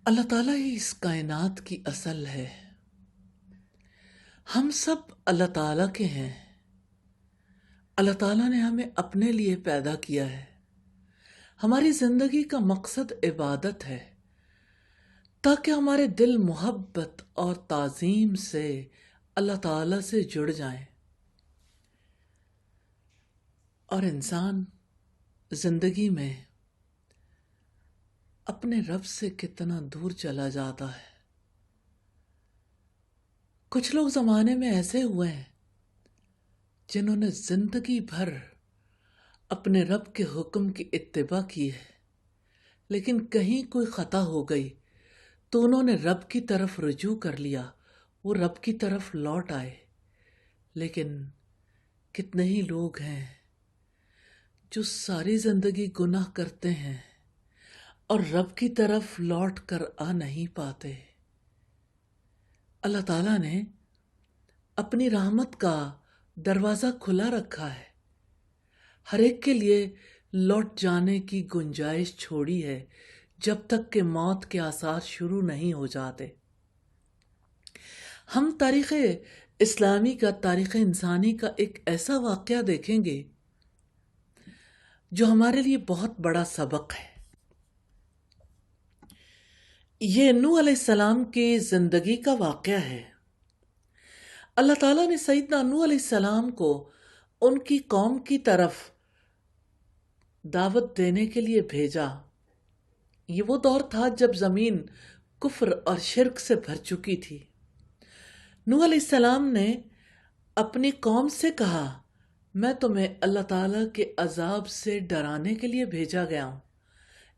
اللہ تعالیٰ ہی اس کائنات کی اصل ہے۔ ہم سب اللہ تعالیٰ کے ہیں۔ اللہ تعالیٰ نے ہمیں اپنے لیے پیدا کیا ہے۔ ہماری زندگی کا مقصد عبادت ہے تاکہ ہمارے دل محبت اور تعظیم سے اللہ تعالیٰ سے جڑ جائیں، اور انسان زندگی میں اپنے رب سے کتنا دور چلا جاتا ہے۔ کچھ لوگ زمانے میں ایسے ہوئے ہیں جنہوں نے زندگی بھر اپنے رب کے حکم کی اتباع کی ہے، لیکن کہیں کوئی خطا ہو گئی تو انہوں نے رب کی طرف رجوع کر لیا، وہ رب کی طرف لوٹ آئے۔ لیکن کتنے ہی لوگ ہیں جو ساری زندگی گناہ کرتے ہیں اور رب کی طرف لوٹ کر آ نہیں پاتے۔ اللہ تعالیٰ نے اپنی رحمت کا دروازہ کھلا رکھا ہے، ہر ایک کے لیے لوٹ جانے کی گنجائش چھوڑی ہے جب تک کہ موت کے آثار شروع نہیں ہو جاتے۔ ہم تاریخ اسلامی کا، تاریخ انسانی کا ایک ایسا واقعہ دیکھیں گے جو ہمارے لیے بہت بڑا سبق ہے۔ یہ نوح علیہ السلام کی زندگی کا واقعہ ہے۔ اللہ تعالیٰ نے سیدنا نوح علیہ السلام کو ان کی قوم کی طرف دعوت دینے کے لیے بھیجا۔ یہ وہ دور تھا جب زمین کفر اور شرک سے بھر چکی تھی۔ نوح علیہ السلام نے اپنی قوم سے کہا، میں تمہیں اللہ تعالیٰ کے عذاب سے ڈرانے کے لیے بھیجا گیا ہوں۔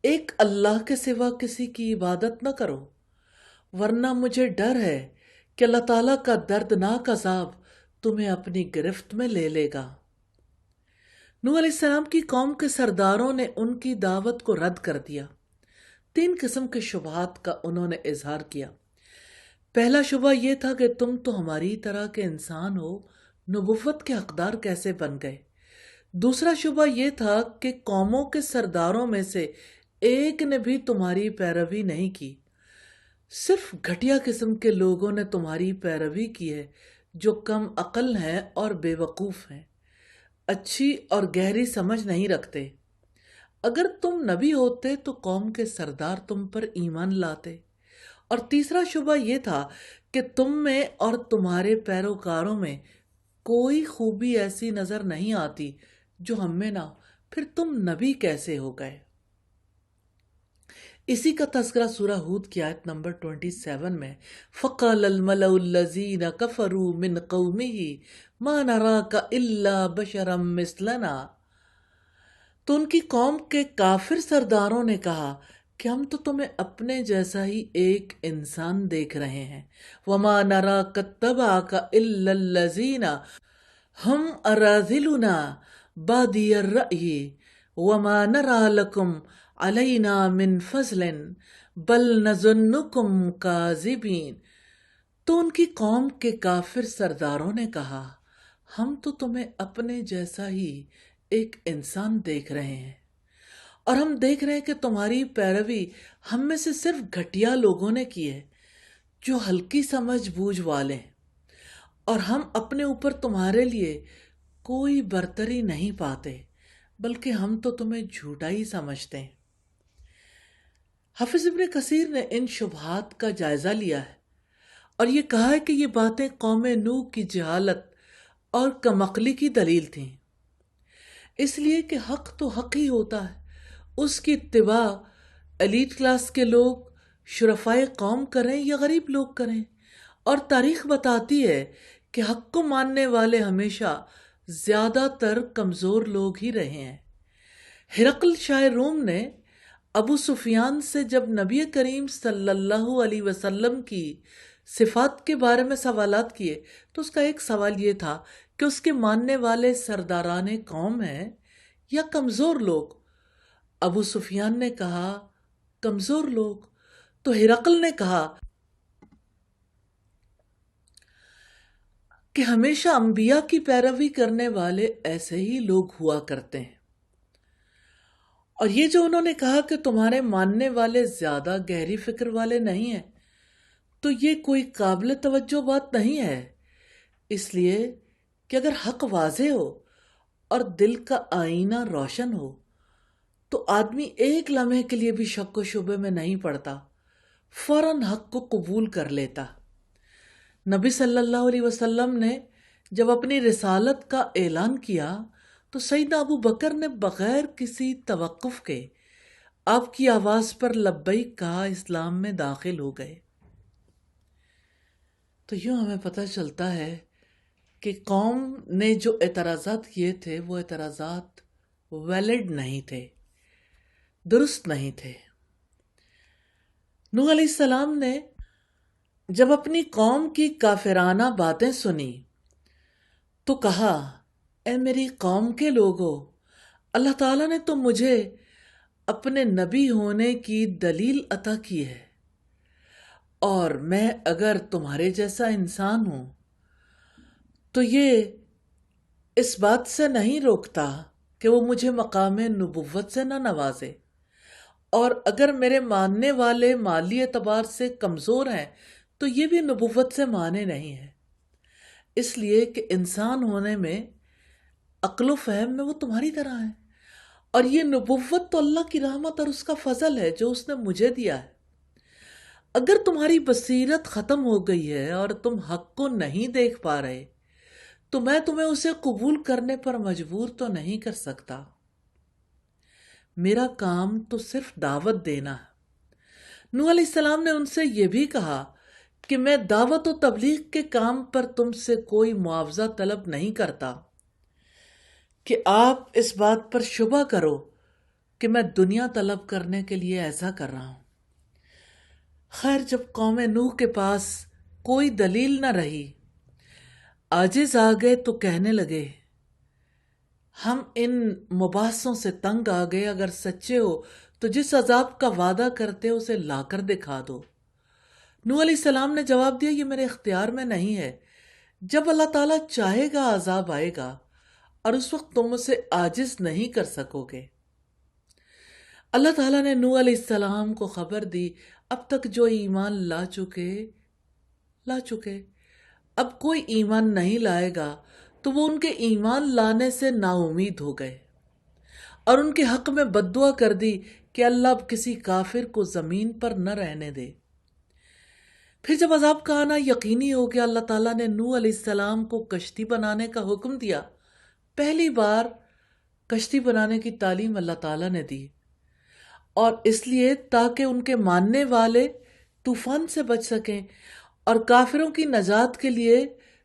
ایک اللہ کے سوا کسی کی عبادت نہ کرو، ورنہ مجھے ڈر ہے کہ اللہ تعالیٰ کا دردناک عذاب تمہیں اپنی گرفت میں لے لے گا۔ نوح علیہ السلام کی قوم کے سرداروں نے ان کی دعوت کو رد کر دیا۔ 3 قسم کے شبہات کا انہوں نے اظہار کیا۔ پہلا شبہ یہ تھا کہ تم تو ہماری طرح کے انسان ہو، نبوت کے حقدار کیسے بن گئے؟ دوسرا شبہ یہ تھا کہ قوموں کے سرداروں میں سے ایک نے بھی تمہاری پیروی نہیں کی، صرف گھٹیا قسم کے لوگوں نے تمہاری پیروی کی ہے جو کم عقل ہیں اور بے وقوف ہیں، اچھی اور گہری سمجھ نہیں رکھتے۔ اگر تم نبی ہوتے تو قوم کے سردار تم پر ایمان لاتے۔ اور تیسرا شبہ یہ تھا کہ تم میں اور تمہارے پیروکاروں میں کوئی خوبی ایسی نظر نہیں آتی جو ہم میں نہ ہو، پھر تم نبی کیسے ہو گئے؟ اسی کا تذکرہ سورہ ہود کی آیت نمبر 27 میں فَقَالَ الْمَلَأُ الَّذِينَ كَفَرُوا مِنْ قَوْمِهِ مَا نَرَاكَ إِلَّا بَشَرًا مِثْلَنَا۔ تو ان کی قوم کے کافر سرداروں نے کہا کہ ہم تو تمہیں اپنے جیسا ہی ایک انسان دیکھ رہے ہیں۔ وَمَا نَرَاكَ اتَّبَعَكَ إِلَّا الَّذِينَ هُمْ أَرَاذِلُنَا بَادِيَ الرَّأْيِ وَمَا نَرَىٰ لَكُمْ عَلَيْنَا مِنْ فَضْلٍ بَلْ نَظُنُّكُمْ كَاذِبِينَ۔ تو ان کی قوم کے کافر سرداروں نے کہا، ہم تو تمہیں اپنے جیسا ہی ایک انسان دیکھ رہے ہیں، اور ہم دیکھ رہے ہیں کہ تمہاری پیروی ہم میں سے صرف گھٹیا لوگوں نے کی ہے جو ہلکی سمجھ بوجھ والے ہیں، اور ہم اپنے اوپر تمہارے لیے کوئی برتری نہیں پاتے، بلکہ ہم تو تمہیں جھوٹا ہی سمجھتے ہیں۔ حافظ ابن کثیر نے ان شبہات کا جائزہ لیا ہے اور یہ کہا ہے کہ یہ باتیں قوم نوح کی جہالت اور کم عقلی کی دلیل تھیں، اس لیے کہ حق تو حق ہی ہوتا ہے، اس کی اتباع ایلیٹ کلاس کے لوگ، شرفائے قوم کریں یا غریب لوگ کریں، اور تاریخ بتاتی ہے کہ حق کو ماننے والے ہمیشہ زیادہ تر کمزور لوگ ہی رہے ہیں۔ ہرقل شاہ روم نے ابو سفیان سے جب نبی کریم صلی اللہ علیہ وسلم کی صفات کے بارے میں سوالات کیے تو اس کا ایک سوال یہ تھا کہ اس کے ماننے والے سرداران قوم ہیں یا کمزور لوگ؟ ابو سفیان نے کہا کمزور لوگ، تو ہرقل نے کہا کہ ہمیشہ انبیاء کی پیروی کرنے والے ایسے ہی لوگ ہوا کرتے ہیں، اور یہ جو انہوں نے کہا کہ تمہارے ماننے والے زیادہ گہری فکر والے نہیں ہیں، تو یہ کوئی قابل توجہ بات نہیں ہے، اس لیے کہ اگر حق واضح ہو اور دل کا آئینہ روشن ہو تو آدمی ایک لمحے کے لیے بھی شک و شبے میں نہیں پڑتا، فوراً حق کو قبول کر لیتا۔ نبی صلی اللہ علیہ وسلم نے جب اپنی رسالت کا اعلان کیا تو سیدنا ابو بکر نے بغیر کسی توقف کے آپ کی آواز پر لبیک کہا، اسلام میں داخل ہو گئے۔ تو یوں ہمیں پتہ چلتا ہے کہ قوم نے جو اعتراضات کیے تھے وہ اعتراضات ویلڈ نہیں تھے، درست نہیں تھے۔ نوح علیہ السلام نے جب اپنی قوم کی کافرانہ باتیں سنی تو کہا، اے میری قوم کے لوگو، اللہ تعالیٰ نے تو مجھے اپنے نبی ہونے کی دلیل عطا کی ہے، اور میں اگر تمہارے جیسا انسان ہوں تو یہ اس بات سے نہیں روکتا کہ وہ مجھے مقام نبوت سے نہ نوازے، اور اگر میرے ماننے والے مالی اعتبار سے کمزور ہیں تو یہ بھی نبوت سے مانے نہیں ہیں، اس لیے کہ انسان ہونے میں، عقل و فہم میں وہ تمہاری طرح ہیں، اور یہ نبوت تو اللہ کی رحمت اور اس کا فضل ہے جو اس نے مجھے دیا ہے۔ اگر تمہاری بصیرت ختم ہو گئی ہے اور تم حق کو نہیں دیکھ پا رہے تو میں تمہیں اسے قبول کرنے پر مجبور تو نہیں کر سکتا، میرا کام تو صرف دعوت دینا ہے۔ نوح علیہ السلام نے ان سے یہ بھی کہا کہ میں دعوت و تبلیغ کے کام پر تم سے کوئی معاوضہ طلب نہیں کرتا کہ آپ اس بات پر شبہ کرو کہ میں دنیا طلب کرنے کے لیے ایسا کر رہا ہوں۔ خیر، جب قوم نوح کے پاس کوئی دلیل نہ رہی، عاجز آ گئے تو کہنے لگے، ہم ان مباحثوں سے تنگ آ گئے، اگر سچے ہو تو جس عذاب کا وعدہ کرتے ہو اسے لا کر دکھا دو۔ نوح علیہ السلام نے جواب دیا، یہ میرے اختیار میں نہیں ہے، جب اللہ تعالیٰ چاہے گا عذاب آئے گا، اور اس وقت تم اسے عاجز نہیں کر سکو گے۔ اللہ تعالیٰ نے نوح علیہ السلام کو خبر دی، اب تک جو ایمان لا چکے، اب کوئی ایمان نہیں لائے گا، تو وہ ان کے ایمان لانے سے نا امید ہو گئے اور ان کے حق میں بد دعا کر دی کہ اللہ اب کسی کافر کو زمین پر نہ رہنے دے۔ پھر جب عذاب کا آنا یقینی ہو گیا، اللہ تعالیٰ نے نوح علیہ السلام کو کشتی بنانے کا حکم دیا۔ پہلی بار کشتی بنانے کی تعلیم اللہ تعالیٰ نے دی، اور اس لیے تاکہ ان کے ماننے والے طوفان سے بچ سکیں، اور کافروں کی نجات کے لیے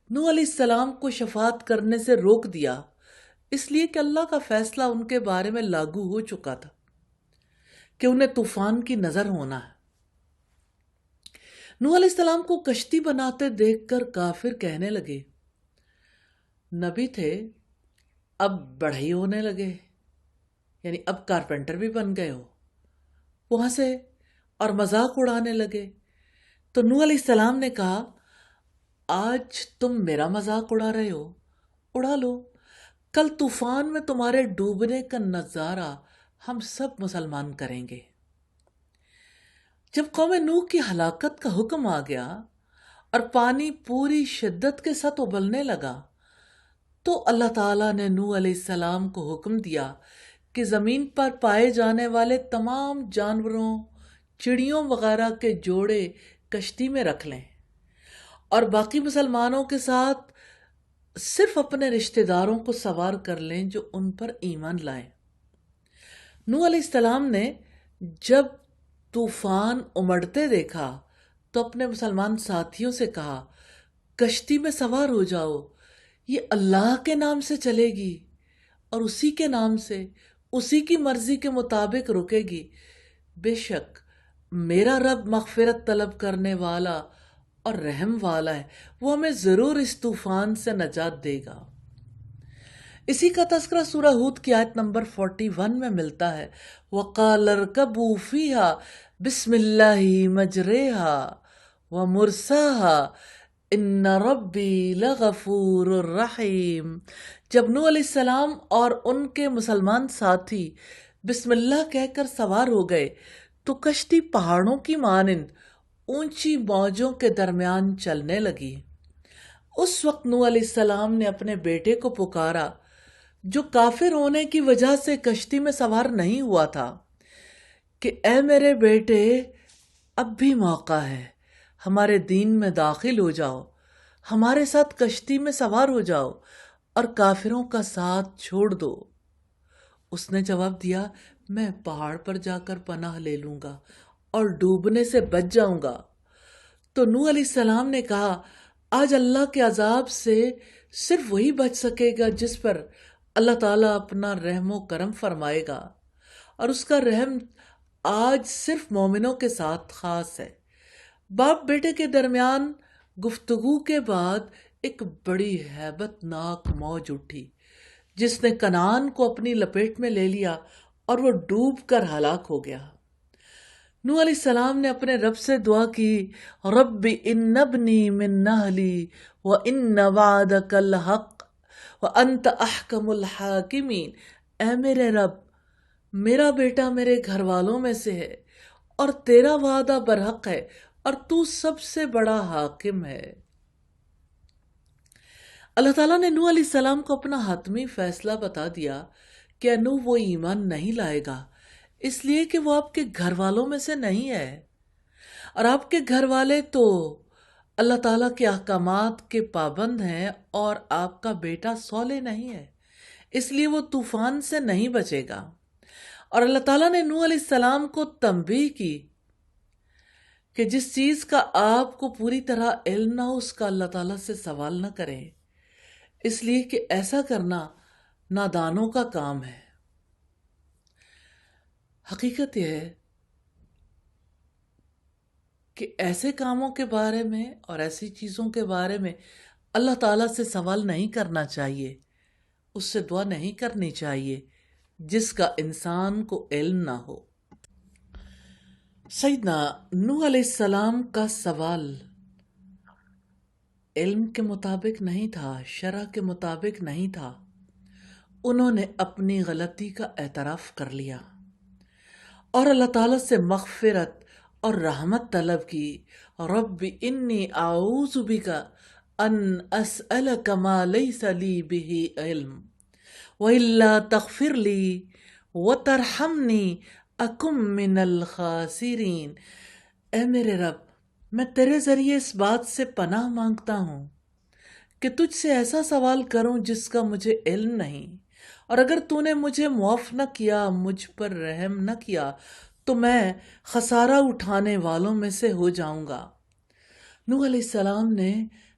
نوح علیہ السلام کو شفاعت کرنے سے روک دیا، اس لیے کہ اللہ کا فیصلہ ان کے بارے میں لاگو ہو چکا تھا کہ انہیں طوفان کی نظر ہونا ہے۔ نوح علیہ السلام کو کشتی بناتے دیکھ کر کافر کہنے لگے، نبی تھے اب بڑھئی ہونے لگے، یعنی اب کارپینٹر بھی بن گئے ہو۔ وہاں سے اور مذاق اڑانے لگے۔ تو نوح علیہ السلام نے کہا، آج تم میرا مذاق اڑا رہے ہو، اڑا لو، کل طوفان میں تمہارے ڈوبنے کا نظارہ ہم سب مسلمان کریں گے۔ جب قوم نوح کی ہلاکت کا حکم آ گیا اور پانی پوری شدت کے ساتھ ابلنے لگا تو اللہ تعالیٰ نے نوح علیہ السلام کو حکم دیا کہ زمین پر پائے جانے والے تمام جانوروں، چڑیوں وغیرہ کے جوڑے کشتی میں رکھ لیں، اور باقی مسلمانوں کے ساتھ صرف اپنے رشتہ داروں کو سوار کر لیں جو ان پر ایمان لائیں۔ نوح علیہ السلام نے جب طوفان امڑتے دیکھا تو اپنے مسلمان ساتھیوں سے کہا، کشتی میں سوار ہو جاؤ، یہ اللہ کے نام سے چلے گی اور اسی کے نام سے، اسی کی مرضی کے مطابق رکے گی، بے شک میرا رب مغفرت طلب کرنے والا اور رحم والا ہے، وہ ہمیں ضرور اس طوفان سے نجات دے گا۔ اسی کا تذکرہ سورہ ہود کی آیت نمبر 41 میں ملتا ہے، وَقَالَ ارْكَبُوا فِيهَا بِسْمِ اللَّهِ مَجْرَيْهَا وَمُرْسَاهَا إِنَّ رَبِّي لَغَفُورٌ رَحِيمٌ۔ جب نوح علیہ السلام اور ان کے مسلمان ساتھی بسم اللہ کہہ کر سوار ہو گئے تو کشتی پہاڑوں کی مانند اونچی موجوں کے درمیان چلنے لگی۔ اس وقت نوح علیہ السلام نے اپنے بیٹے کو پکارا جو کافر ہونے کی وجہ سے کشتی میں سوار نہیں ہوا تھا کہ اے میرے بیٹے، اب بھی موقع ہے، ہمارے دین میں داخل ہو جاؤ، ہمارے ساتھ کشتی میں سوار ہو جاؤ اور کافروں کا ساتھ چھوڑ دو۔ اس نے جواب دیا، میں پہاڑ پر جا کر پناہ لے لوں گا اور ڈوبنے سے بچ جاؤں گا۔ تو نوح علیہ السلام نے کہا، آج اللہ کے عذاب سے صرف وہی بچ سکے گا جس پر اللہ تعالیٰ اپنا رحم و کرم فرمائے گا، اور اس کا رحم آج صرف مومنوں کے ساتھ خاص ہے۔ باپ بیٹے کے درمیان گفتگو کے بعد ایک بڑی ہیبت ناک موج اٹھی جس نے کنعان کو اپنی لپیٹ میں لے لیا اور وہ ڈوب کر ہلاک ہو گیا۔ نوح علیہ السلام نے اپنے رب سے دعا کی، رب ان ابنی من اہلی وان وعدک الحق وانت احکم الحاکمین۔ اے میرے رب، میرا بیٹا میرے گھر والوں میں سے ہے اور تیرا وعدہ برحق ہے اور تو سب سے بڑا حاکم ہے۔ اللہ تعالیٰ نے نوح علیہ السلام کو اپنا حتمی فیصلہ بتا دیا کہ نوح وہ ایمان نہیں لائے گا، اس لیے کہ وہ آپ کے گھر والوں میں سے نہیں ہے، اور آپ کے گھر والے تو اللہ تعالیٰ کے احکامات کے پابند ہیں اور آپ کا بیٹا صالح نہیں ہے، اس لیے وہ طوفان سے نہیں بچے گا۔ اور اللہ تعالیٰ نے نوح علیہ السلام کو تنبیہ کی کہ جس چیز کا آپ کو پوری طرح علم نہ ہو اس کا اللہ تعالیٰ سے سوال نہ کریں، اس لیے کہ ایسا کرنا نادانوں کا کام ہے۔ حقیقت یہ ہے کہ ایسے کاموں کے بارے میں اور ایسی چیزوں کے بارے میں اللہ تعالیٰ سے سوال نہیں کرنا چاہیے، اس سے دعا نہیں کرنی چاہیے جس کا انسان کو علم نہ ہو۔ سیدنا نوح علیہ السلام کا سوال علم کے مطابق نہیں تھا، شرع کے مطابق نہیں تھا۔ انہوں نے اپنی غلطی کا اعتراف کر لیا اور اللہ تعالیٰ سے مغفرت اور رحمت طلب کی۔ رب انی اعوذ بک ان اسألک ما لیس لی بہ علم وإلا تغفر لی وترحمنی اکم من الخاسرین۔ اے میرے رب، میں تیرے ذریعے اس بات سے پناہ مانگتا ہوں کہ تجھ سے ایسا سوال کروں جس کا مجھے علم نہیں، اور اگر تو نے مجھے معاف نہ کیا، مجھ پر رحم نہ کیا، تو میں خسارہ اٹھانے والوں میں سے ہو جاؤں گا۔ نوح علیہ السلام نے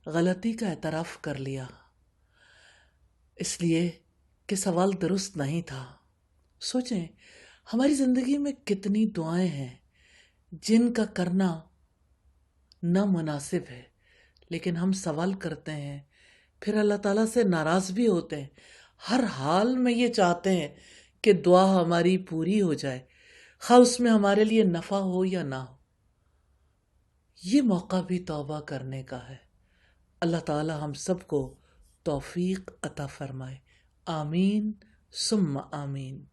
غلطی کا اعتراف کر لیا اس لیے کہ سوال درست نہیں تھا۔ سوچیں، ہماری زندگی میں کتنی دعائیں ہیں جن کا کرنا نامناسب ہے، لیکن ہم سوال کرتے ہیں، پھر اللہ تعالیٰ سے ناراض بھی ہوتے ہیں، ہر حال میں یہ چاہتے ہیں کہ دعا ہماری پوری ہو جائے، خواہ اس میں ہمارے لیے نفع ہو یا نہ ہو۔ یہ موقع بھی توبہ کرنے کا ہے۔ اللہ تعالیٰ ہم سب کو توفیق عطا فرمائے، آمین ثم آمین۔